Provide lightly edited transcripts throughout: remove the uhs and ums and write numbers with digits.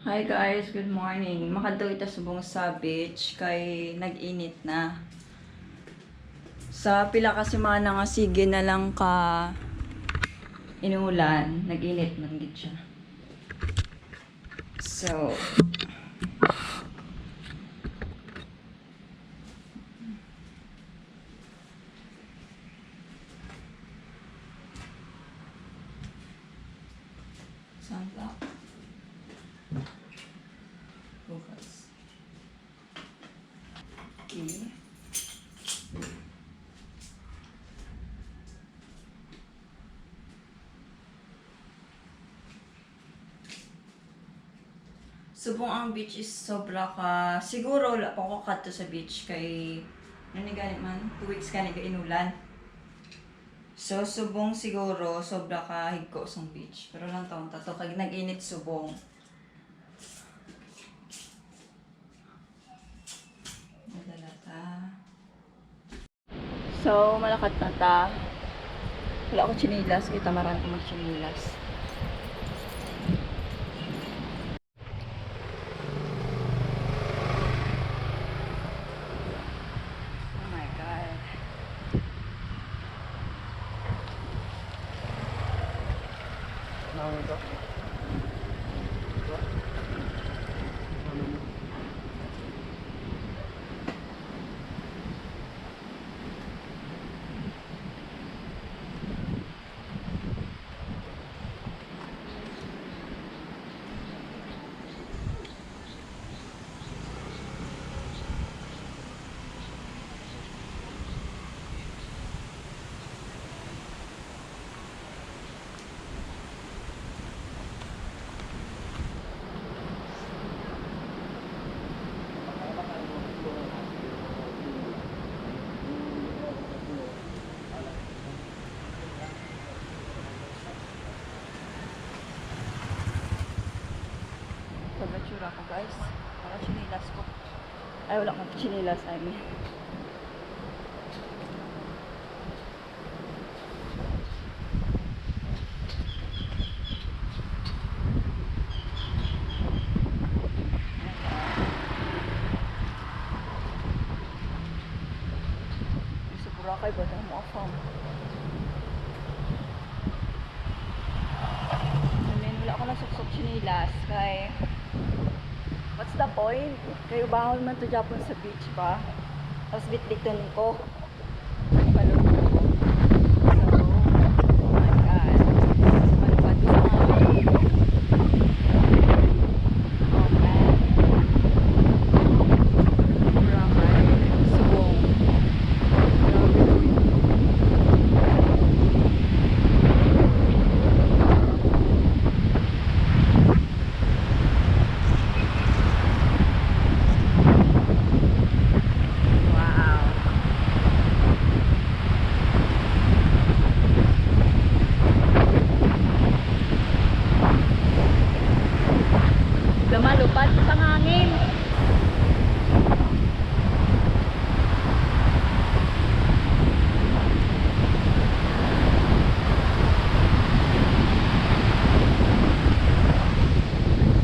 Hi guys, good morning. Makadto ita subong sa beach kay nag-init na. Sa pila ka semana nga sige na lang ka inulan, nag-init man gid siya. So, sunblock. Focus. Okay. Subong ang beach is sobra ka. Siguro wala pa ko kadto sa beach kay ano gani man 2 weeks ka inulan. So subong siguro sobra ka higko sa beach. Pero lang taon tato kag nag-init subong. So, malakat na ta. Wala akong chinilas. Kita marami akong mag-chinilas. Oh my God. Namin ito. Pag-atsura ko guys. Para chinilas ko. Ay, wala akong chinilas. I mean. Sa Boracay ba na mo afam? I mean, wala ako nasuksok chinilas. Kay what's the point? Kayo bahon man to Japan sa beach pa. Tapos bitbiton ko. Palong ko. So, oh my God. Malupad ko sa hangin. Oh man. Boracay. Subong. Grabe daw yun. Wow. Lumalupad sa hangin.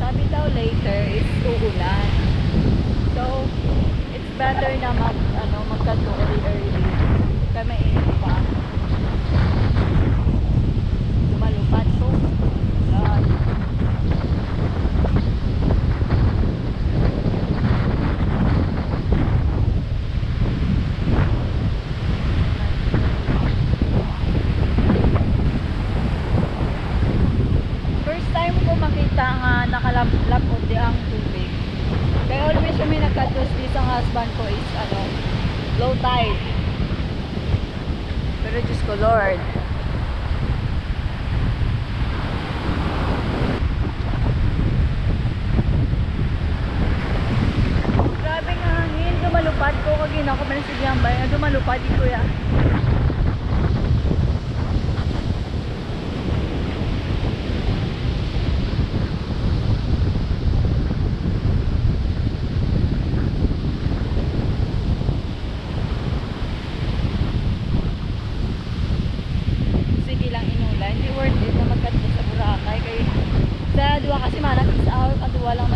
Sabi daw later is uulan. So, it's better na magkadto early. Kaya mainit pa. Lumalupad to. God. First time ko makita nga nakalapot di ang tubig. Kaya always may nagkatos di sa husband ko is low tide. Pero Diyos ko Lord. Grabe nga hangin. Dumalupad ko. Kagina ko man sa Gambay. Dumalupad di kuya. Sige lang inulan. Hindi worth it na magkadto sa Boracay. Kaya sa duwa kasi manakis out. Kaduwa lang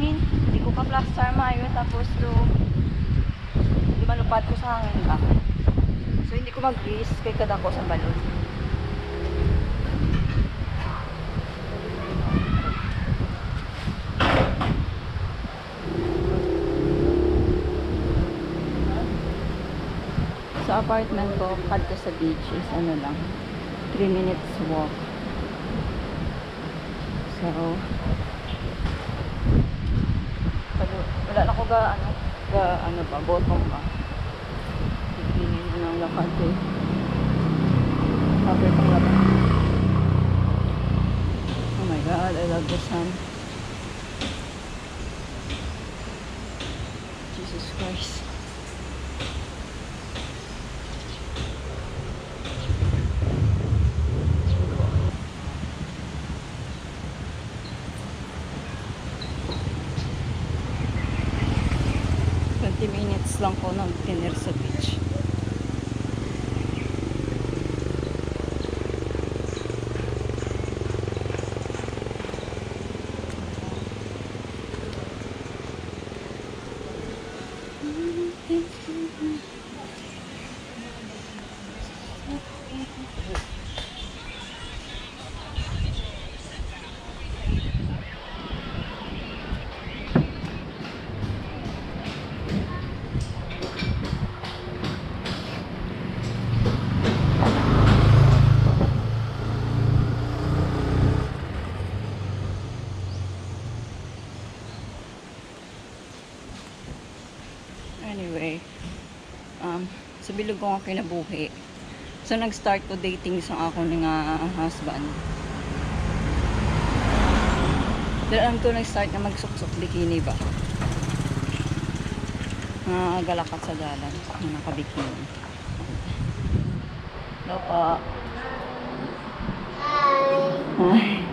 hangin. Hindi ko ka-plaster maayo. Tapos to, di malupad ko sa hangin ba. So, hindi ko mag-risk kay kada ko sa balon. Sa apartment ko, kadto sa beach is ano lang, 3 minutes walk. So, wala na ko ano ba, bottom ba. Tiginin na ng lakad eh. Cover pang laban. Oh my god, I love the sun. Jesus Christ. Minutes lang ko ng dinner sa beach. Anyway, sa bilog ko nga kinabuhi. So, nag-start ko dating sa ako nga husband. Dahil ko nag-start na magsuksok bikini ba? Galakat sa dalan na nakabikini. Hello po. Hi.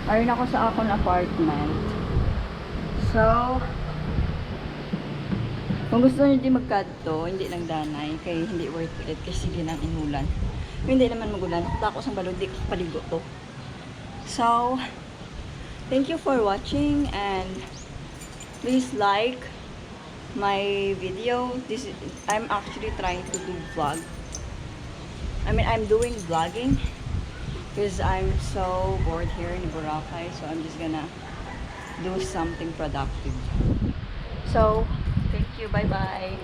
Ayun ako sa akong apartment. So, kung gusto nyo di magkadto, hindi lang danay, kay hindi worth it, kasi sige nang inulan. Kung hindi naman magulan, tako sa balon, di paligo to. So, thank you for watching, and please like my video. I'm actually trying to do vlog. I'm doing vlogging. Because I'm so bored here in Boracay, so I'm just gonna do something productive. So, thank you, bye-bye.